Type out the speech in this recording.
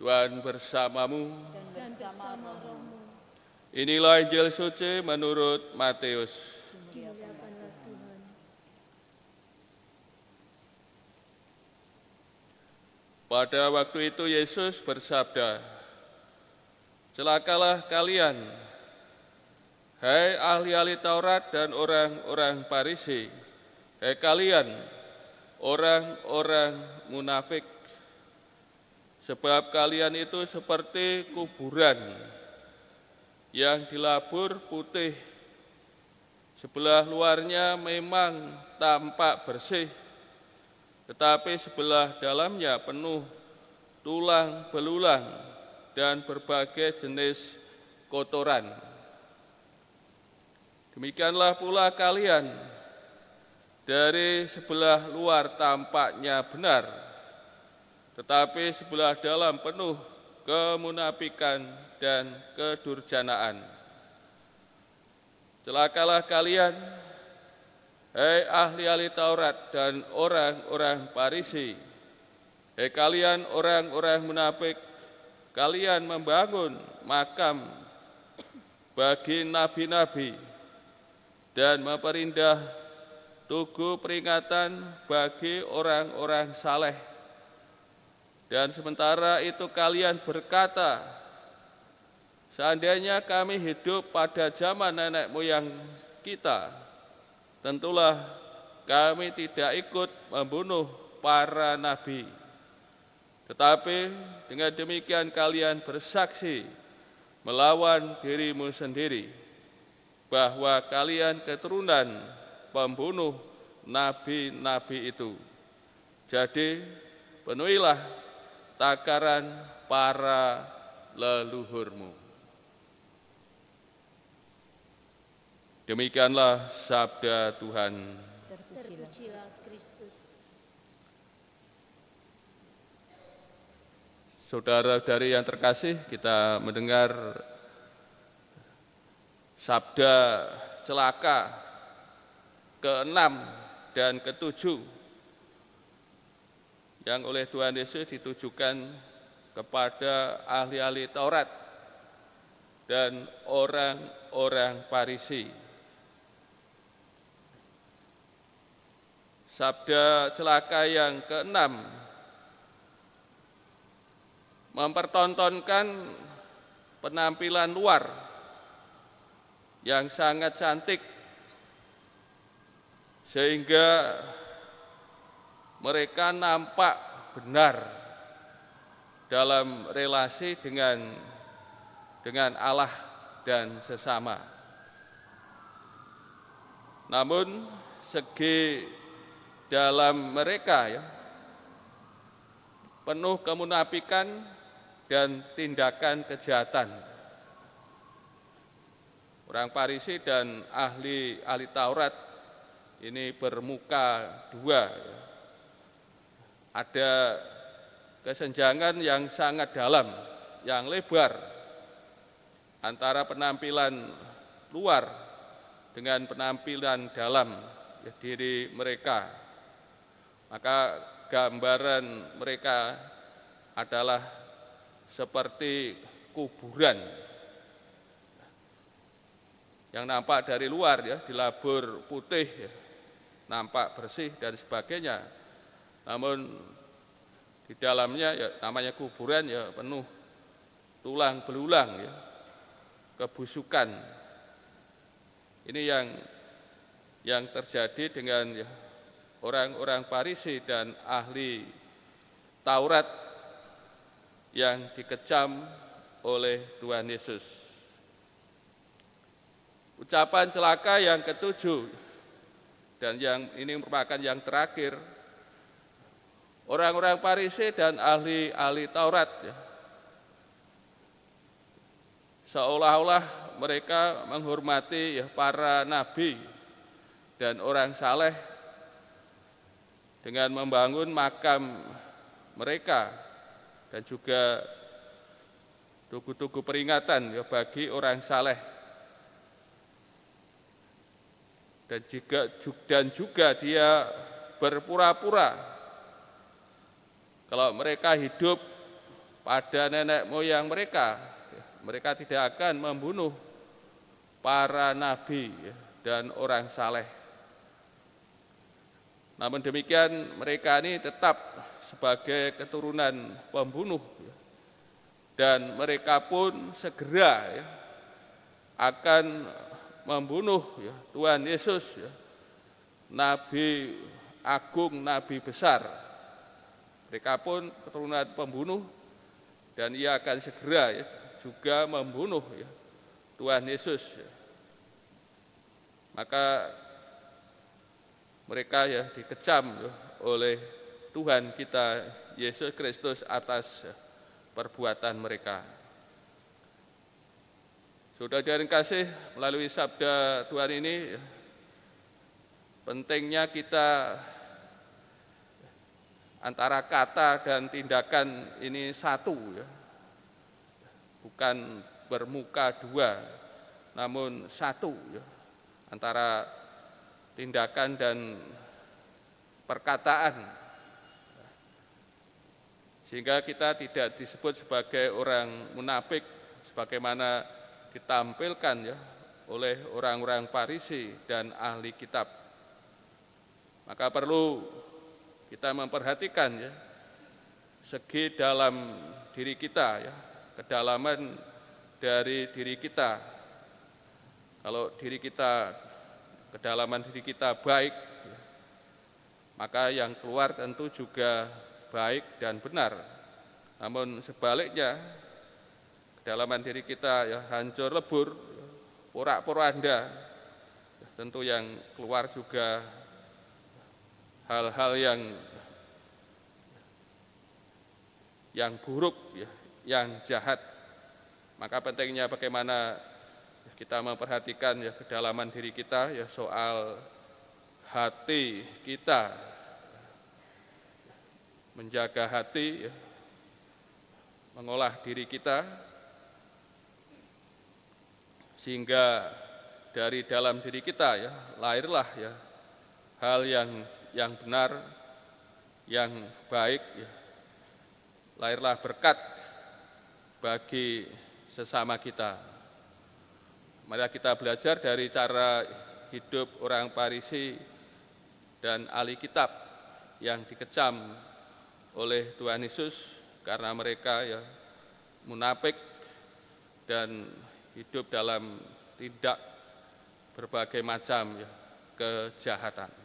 Tuhan bersamamu. dan bersama rohmu. Inilah Injil suci menurut Matius. Dimuliakanlah Tuhan. Pada waktu itu Yesus bersabda, "Celakalah kalian, hai ahli-ahli Taurat dan orang-orang Farisi, hai kalian, orang-orang munafik, sebab kalian itu seperti kuburan yang dilabur putih. Sebelah luarnya memang tampak bersih, tetapi sebelah dalamnya penuh tulang belulang dan berbagai jenis kotoran. Demikianlah pula kalian, dari sebelah luar tampaknya benar, tetapi sebelah dalam penuh kemunafikan dan kedurjanaan. Celakalah kalian, hai ahli-ahli Taurat dan orang-orang Farisi, hai kalian orang-orang munafik, kalian membangun makam bagi nabi-nabi dan memperindah tugu peringatan bagi orang-orang saleh. Dan sementara itu kalian berkata, seandainya kami hidup pada zaman nenek moyang kita, tentulah kami tidak ikut membunuh para nabi. Tetapi dengan demikian kalian bersaksi melawan dirimu sendiri, bahwa kalian keturunan pembunuh nabi-nabi itu. Jadi penuhilah takaran para leluhurmu." Demikianlah sabda Tuhan. Terpujilah Kristus. Saudara-saudari yang terkasih, kita mendengar sabda celaka ke-6 dan ke-7 yang oleh Tuhan Yesus ditujukan kepada ahli-ahli Taurat dan orang-orang Farisi. Sabda celaka yang ke-6 mempertontonkan penampilan luar yang sangat cantik, sehingga mereka nampak benar dalam relasi dengan Allah dan sesama. Namun segi dalam mereka penuh kemunafikan dan tindakan kejahatan. Orang Farisi dan ahli Taurat ini bermuka dua. Ada kesenjangan yang sangat dalam, yang lebar antara penampilan luar dengan penampilan dalam diri mereka. Maka gambaran mereka adalah seperti kuburan yang nampak dari luar dilabur putih, nampak bersih dan sebagainya. Namun di dalamnya namanya kuburan penuh tulang belulang, kebusukan. Ini yang terjadi dengan orang-orang Farisi dan ahli Taurat yang dikecam oleh Tuhan Yesus. Ucapan celaka yang ke-7 dan yang ini merupakan yang terakhir, orang-orang Farisi dan ahli Taurat seolah-olah mereka menghormati para nabi dan orang saleh dengan membangun makam mereka dan juga tugu-tugu peringatan bagi orang saleh. Dan juga dia berpura-pura kalau mereka hidup pada nenek moyang mereka. Mereka tidak akan membunuh para nabi dan orang saleh. Namun demikian mereka ini tetap sebagai keturunan pembunuh, dan mereka pun segera akan membunuh Tuhan Yesus, Nabi agung, Nabi besar. Mereka pun keturunan pembunuh, dan ia akan segera juga membunuh Tuhan Yesus. Maka mereka dikecam oleh Tuhan kita Yesus Kristus atas perbuatan mereka. Saudara-saudara yang kasih, melalui sabda Tuhan ini pentingnya kita antara kata dan tindakan ini satu, bukan bermuka dua, namun satu antara tindakan dan perkataan, sehingga kita tidak disebut sebagai orang munafik sebagaimana ditampilkan oleh orang-orang Farisi dan ahli kitab. Maka perlu kita memperhatikan segi dalam diri kita, kedalaman dari diri kita. Kalau kedalaman diri kita baik, maka yang keluar tentu juga baik dan benar. Namun sebaliknya, kedalaman diri kita hancur lebur, porak-poranda, tentu yang keluar juga hal-hal yang buruk, yang jahat. Maka pentingnya bagaimana kita memperhatikan kedalaman diri kita, soal hati kita, menjaga hati, mengolah diri kita, sehingga dari dalam diri kita lahirlah hal yang benar, yang baik, lahirlah berkat bagi sesama kita. Mari kita belajar dari cara hidup orang Farisi dan ahli kitab yang dikecam oleh Tuhan Yesus karena mereka munafik dan hidup dalam tindak berbagai macam kejahatan.